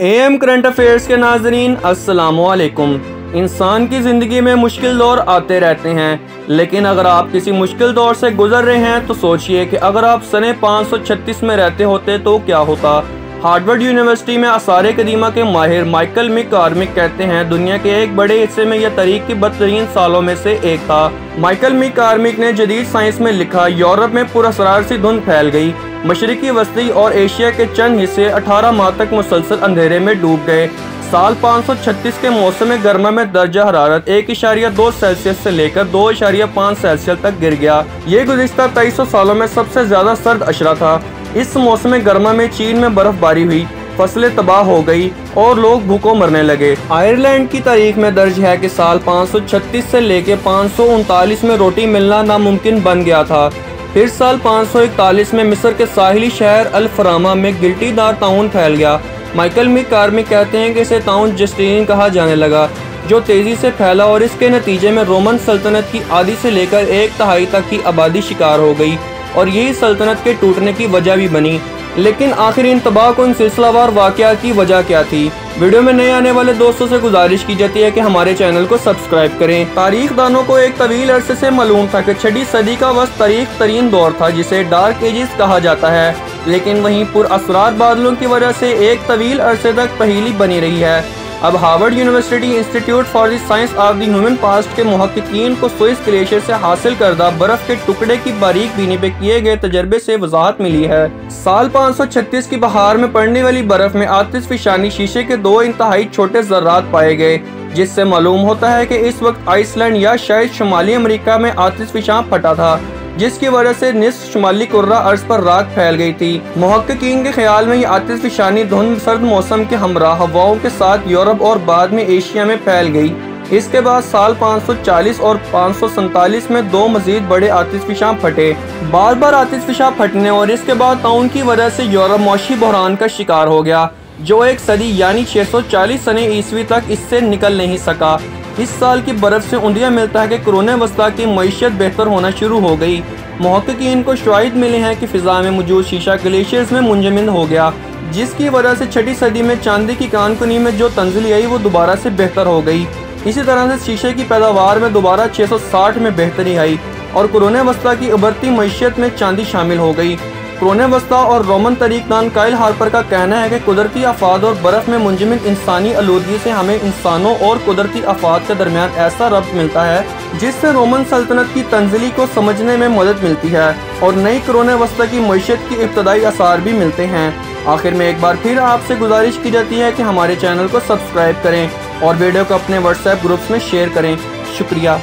AM current affairs के नाजरीन अस्सलामुअलैकुम। इंसान की ज़िंदगी में मुश्किल दौर आते रहते हैं, लेकिन अगर आप किसी मुश्किल दौर से गुजर रहे हैं तो सोचिए कि अगर आप सने 536 में रहते होते तो क्या होता। हार्वर्ड यूनिवर्सिटी में आसार कदीमा के माहिर माइकल मैककॉर्मिक कहते हैं दुनिया के एक बड़े हिस्से में यह तारीख की बदतरीन सालों में से एक था। माइकल मैककॉर्मिक ने जदीद साइंस में लिखा, यूरोप में पुरअसरार सी धुंध फैल गई। मशरिकी वस्ती और एशिया के चंद हिस्से 18 माह तक मुसलसल अंधेरे में डूब गए। साल 536 के मौसम गर्मा में दर्जा हरारत 1.2 सेल्सियस से लेकर 2.5 सेल्सियस तक गिर गया। ये गुज़िश्ता 2300 सालों में सबसे ज़्यादा सर्द अशरा था। इस मौसम गर्मा में चीन में बर्फबारी हुई, फसलें तबाह हो गई और लोग भूखों मरने लगे। आयरलैंड की तारीख में दर्ज है कि साल 536 से लेकर 539 में रोटी मिलना नामुमकिन बन गया था। फिर साल 541 में मिस्र के साहिली शहर अल फरामा में गिल्टीदार ताउन फैल गया। माइकल मैककॉर्मिक कहते हैं कि इसे ताउन जस्टीनियन कहा जाने लगा, जो तेज़ी से फैला और इसके नतीजे में रोमन सल्तनत की आधी से लेकर 1/3 तक की आबादी शिकार हो गई और यही सल्तनत के टूटने की वजह भी बनी। लेकिन आखिर इन तबाहकुन सिलसिलावार वाक़या की वजह क्या थी? वीडियो में नए आने वाले दोस्तों से गुजारिश की जाती है कि हमारे चैनल को सब्सक्राइब करें। तारीख दानों को एक तवील अरसे से मालूम था कि 6वीं सदी का वस्त तारीख तरीन दौर था, जिसे डार्क एजिस कहा जाता है, लेकिन वहीं पुरअसरार बादलों की वजह से एक तवील अरसे तक पहेली बनी रही है। अब Harvard university institute for the science of the human past के मुहक्किकीन को स्विस ग्लेशियर से हासिल करदा बर्फ के टुकड़े की बारीक बीनी पे किए गए तजर्बे से वजाहत मिली है। साल 536 की बहार में पड़ने वाली बर्फ में आतिशफशानी शीशे के 2 इंतहाई छोटे ज़र्रात पाए गए, जिससे मालूम होता है कि इस वक्त आइसलैंड या शायद शुमाली अमेरिका में आतिशफशां फटा था, जिसकी वजह से निस्फ शुमाली कुर्रा अर्ज पर राख फैल गई थी। मुहक्किकीन के ख्याल में ये आतिशफशानी धुंध सर्द मौसम के हमरा हवाओं के साथ यूरोप और बाद में एशिया में फैल गई। इसके बाद साल 540 और 547 में 2 मजीद बड़े आतिशफशां फटे। बार बार आतिशफशां फटने और इसके बाद ताउन की वजह से यूरोप मौशी बहरान का शिकार हो गया, जो एक सदी यानी 640 सने ईस्वी तक इससे निकल नहीं सका। इस साल की बर्फ से उंदिया मिलता है कि कुरोने वस्ता की मईशत बेहतर होना शुरू हो गई। मुहक्किकीन को शवाहिद मिले हैं कि फिजा में मौजूद शीशा ग्लेशियर्स में मुंजमद हो गया, जिसकी वजह से 6वीं सदी में चांदी की कानकुनी में जो तंजली आई वो दोबारा से बेहतर हो गई। इसी तरह से शीशे की पैदावार में दोबारा 660 में बेहतरी आई और कुरोने वस्ता की उभरती मईशत में चांदी शामिल हो गई। कुरोने वस्ता और रोमन तारीखदान काइल हार्पर का कहना है कि कुदरती आफात और बर्फ़ में मुंजमद इंसानी आलूदगी से हमें इंसानों और कुदरती आफात के दरमियान ऐसा रब्त मिलता है जिससे रोमन सल्तनत की तंजली को समझने में मदद मिलती है और नई कुरोने वस्ता की मईशत की इब्तदाई आसार भी मिलते हैं। आखिर में एक बार फिर आपसे गुजारिश की जाती है कि हमारे चैनल को सब्सक्राइब करें और वीडियो को अपने व्हाट्सएप ग्रुप्स में शेयर करें। शुक्रिया।